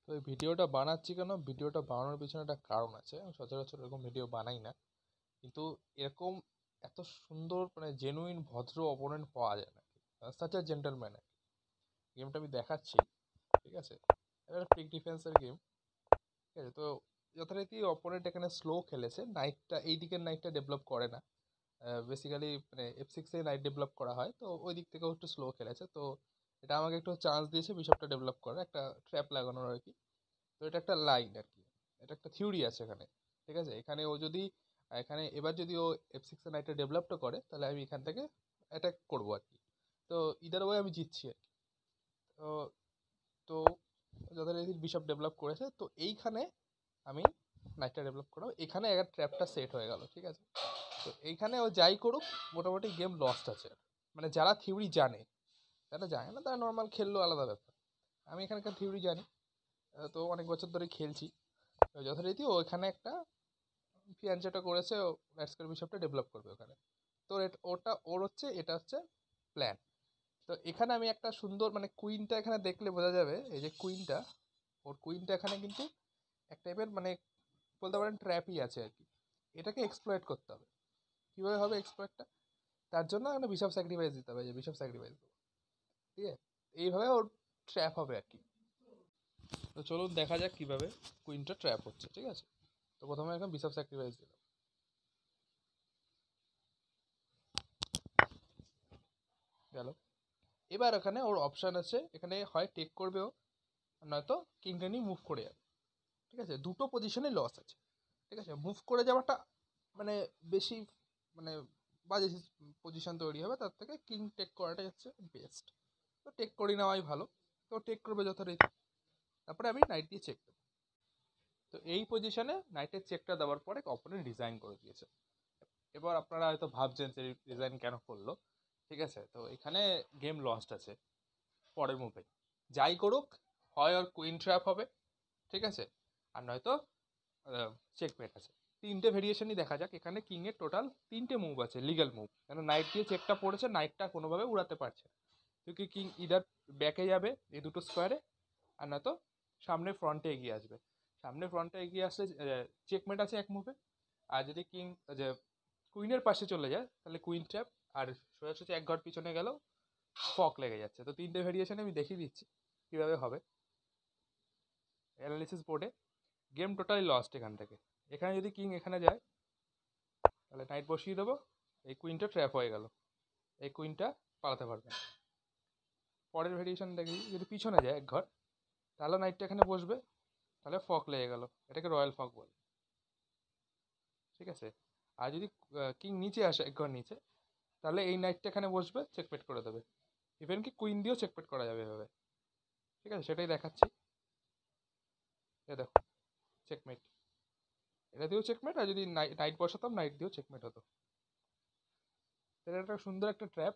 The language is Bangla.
তো এই ভিডিওটা বানাচ্ছি কেন, ভিডিওটা বানানোর পিছনে একটা কারণ আছে। আমি সচরাচর এরকম ভিডিও বানাই না, কিন্তু এরকম এত সুন্দর মানে জেনুইন ভদ্র অপোনেন্ট পাওয়া যায় না। Such a gentleman. গেমটা আমি দেখাচ্ছি, ঠিক আছে? এটা একটা পিক ডিফেন্সের গেম, ঠিক আছে? তো যথারীতি অপোনেন্ট এখানে স্লো খেলেছে, নাইটটা এই দিকের নাইটটা ডেভেলপ করে না। বেসিক্যালি মানে F6 নাইট ডেভেলপ করা হয়, তো ওই দিক থেকেও একটু স্লো খেলেছে। তো এটা আমাকে একটু চান্স দিয়েছে বিশপটা ডেভেলপ করার, একটা ট্র্যাপ লাগানোর আর কি। তো এটা একটা লাইন আর কি, এটা একটা থিওরি আছে এখানে, ঠিক আছে? এখানে ও যদি এখানে এবার যদি ও F6 নাইটটা ডেভেলপটা করে, তাহলে আমি এখান থেকে অ্যাটাক করবো আর কি। তো ইদার ওয়ে আমি জিতছি আর কি। তো তো যথারীতি বিশপ ডেভেলপ করেছে, তো এইখানে আমি নাইটটা ডেভেলপ করবো, এখানে একটা ট্র্যাপটা সেট হয়ে গেল, ঠিক আছে? তো এইখানে ও যাই করুক, মোটামুটি গেম লস্ট আছে। মানে যারা থিওরি জানে, যারা জানে না তারা নর্মাল খেললো, আলাদা ব্যাপার। আমি এখানকার থিওরি জানি, তো অনেক বছর ধরে খেলছি। তো যথারীতি ও এখানে একটা ফিয়ান যেটা করেছে, ও ল্যাটস্কের বিশপটা ডেভেলপ করবে ওখানে। তো ওটা ওর হচ্ছে, এটা হচ্ছে প্ল্যান। তো এখানে আমি একটা সুন্দর মানে কুইনটা এখানে দেখলে বোঝা যাবে, এই যে কুইনটা, ওর কুইনটা এখানে কিন্তু এক টাইপের মানে বলতে পারেন ট্র্যাপই আছে আর কি। এটাকে এক্সপ্লয়েট করতে হবে। কীভাবে হবে এক্সপ্লয়েটটা? তার জন্য একটা বিশপ স্যাক্রিফাইস দিতে হবে, যে বিশপ স্যাক্রিফাইস দেবো, ঠিক আছে? এইভাবে ওর ট্র্যাপ হবে আর কি। তো চলুন দেখা যাক কীভাবে কুইনটা ট্র্যাপ হচ্ছে, ঠিক আছে? তো প্রথমে এখন বিশপ স্যাক্রিফাইস দিলাম, গেল। এবার ওখানে ওর অপশান আছে, এখানে হয় টেক করবে ও, নয়তো কিংটা নিয়ে মুভ করে যাবে, ঠিক আছে? দুটো পজিশনে লস আছে, ঠিক আছে? মুভ করে যাওয়াটা মানে বেশি মানে বাজে পজিশন তৈরি হবে, তার থেকে কিং টেক করাটাই হচ্ছে বেস্ট। তো টেক করে নেওয়াই ভালো। তো টেক করবে যথারীতি, তারপরে আমি নাইট দিয়ে চেক দেবো। তো এই পজিশনে নাইটের চেকটা দেওয়ার পরে অপোনেন্ট ডিজাইন করে দিয়েছে। এবার আপনারা হয়তো ভাবছেন যে ডিজাইন কেন করলো, ঠিক আছে? তো এখানে গেম লস্ট আছে পরের মুভে। যাই করুক, হয় ওর কুইন ট্র্যাপ হবে, ঠিক আছে, আর নয়তো চেকমেট আছে। তিনটে ভেরিয়েশনই দেখা যাক। এখানে কিংয়ের টোটাল তিনটে মুভ আছে, লিগ্যাল মুভ। কেন নাইট দিয়ে চেকটা পড়েছে, নাইটটা কোনোভাবে উড়াতে পারছে না। তো কিং ইদার ব্যাকে যাবে এই দুটো স্কোয়ারে, আর নয়তো সামনে ফ্রন্টে এগিয়ে আসবে। সামনে ফ্রন্টে এগিয়ে আসলে চেকমেট আছে এক মুভে। আর যদি কিং যে কুইনের পাশে চলে যায়, তাহলে কুইন ট্র্যাপ। আর সোজাসুজি এক ঘর পিছনে গেলেও ফক লেগে যাচ্ছে। তো তিনটে ভেরিয়েশনে আমি দেখিয়ে দিচ্ছি কীভাবে হবে। অ্যানালিসিস বোর্ডে গেম টোটালি লস্ট এখান থেকে। এখানে যদি কিং এখানে যায়, তাহলে নাইট বসিয়ে দেবো, এই কুইনটা ট্র্যাপ হয়ে গেল, এই কুইনটা পালাতে পারবে না। পরের ভেরিয়েশন দেখি, যদি পিছনে যায় এক ঘর, তাহলে নাইটটা এখানে বসবে, তাহলে ফক লেগে গেল, এটাকে রয়্যাল ফক বলে, ঠিক আছে? আর যদি কিং নিচে আসে এক ঘর নিচে, তাহলে এই নাইটটা এখানে বসবে, চেকমেট করে দেবে। ইভেন কি কুইন দিয়েও চেকমেট করা যাবে এভাবে, ঠিক আছে? সেটাই দেখাচ্ছি। এ দেখো, চেকমেট। এটা দিয়েও চেকমেট, আর যদি নাইট বসাতাম, নাইট দিয়েও চেকমেট হতো। এটা একটা সুন্দর একটা ট্র্যাপ।